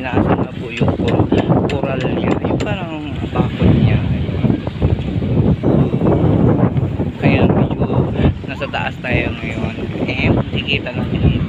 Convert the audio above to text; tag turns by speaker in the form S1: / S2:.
S1: tinaasan na po yung coral niya, yung parang bakod niya. Kaya medyo nasa taas tayo ngayon. Makikita natin yung